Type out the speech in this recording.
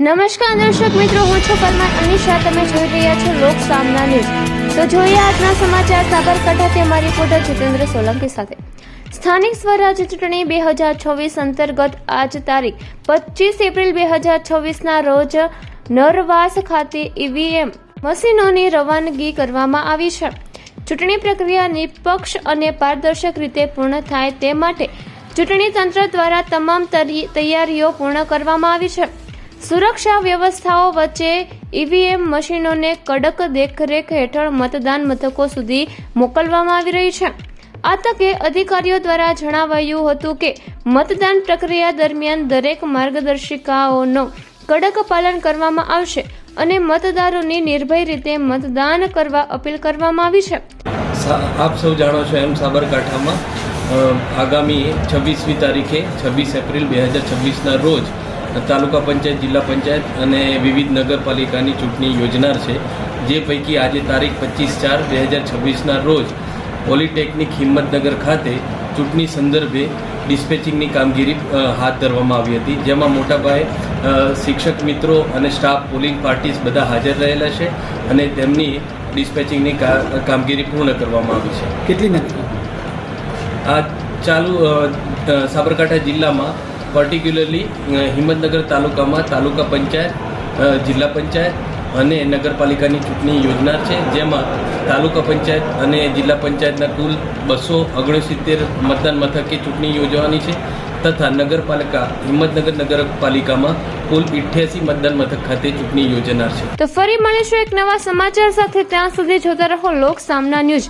નમસ્કાર દર્શક મિત્રો, હું છું પરમાર અનિશા. તમે જોઈ રહ્યા છો લોક સામના ન્યૂઝ. તો જોઈએ આજના સમાચાર સાબરકાંઠાથી અમારી રિપોર્ટર જીતેન્દ્ર સોલંકી સાથે. સ્થાનિક સ્વરાજ ચૂંટણી 2024 અંતર્ગત આજ તારીખ 25 એપ્રિલ 2024ના રોજ નરવાસ ખાતે ઈવીએમ મશીનોની રવાનગી કરવામાં આવી છે. ચૂંટણી પ્રક્રિયા નિષ્પક્ષ અને પારદર્શક રીતે પૂર્ણ થાય તે માટે ચૂંટણી તંત્ર દ્વારા તમામ તૈયારીઓ પૂર્ણ કરવામાં આવી છે. સુરક્ષા વ્યવસ્થાઓ વચ્ચે ઈવીએમ મશીનોને કડક દેખરેખ હેઠળ મતદાન મથકો સુધી મોકલવામાં આવી રહી છે. આ તકે અધિકારીઓ દ્વારા જણાવાયું હતું કે મતદાન પ્રક્રિયા દરમિયાન દરેક માર્ગદર્શિકાઓનો કડક પાલન કરવામાં આવશે અને મતદારોની નિર્ભય રીતે મતદાન કરવા અપીલ કરવામાં આવી છે. આપ સૌ જાણો છો એમ સાબરકાંઠામાં આગામી 26મી તારીખે 26 એપ્રિલ 2026ના રોજ તાલુકા પંચાયત, જિલ્લા પંચાયત અને વિવિધ નગરપાલિકાની ચૂંટણી યોજનાર છે. જે પૈકી આજે તારીખ 25/4/2026ના રોજ પોલિટેકનિક હિંમતનગર ખાતે ચૂંટણી સંદર્ભે ડિસ્પેચિંગની કામગીરી હાથ ધરવામાં આવી હતી, જેમાં મોટાપાયે શિક્ષક મિત્રો અને સ્ટાફ, પોલિંગ પાર્ટીસ બધા હાજર રહેલા છે અને તેમની ડિસ્પેચિંગની કામગીરી પૂર્ણ કરવામાં આવી છે. કેટલી નગર આ ચાલુ સાબરકાંઠા જિલ્લામાં પર્ટિક્યુલરલી હિંમતનગર તાલુકામાં તાલુકા પંચાયત, જિલ્લા પંચાયત અને નગરપાલિકાની ચૂંટણી યોજનાર છે, જેમાં તાલુકા પંચાયત અને જિલ્લા પંચાયતના કુલ 269 મતદાન મથકે ચૂંટણી યોજવાની છે તથા નગરપાલિકા હિંમતનગર નગરપાલિકામાં કુલ 88 મતદાન મથક ખાતે ચૂંટણી યોજનાર છે. તો ફરી મળીશું એક નવા સમાચાર સાથે. ત્યાં સુધી જોતા રહો લોક સામના ન્યૂઝ.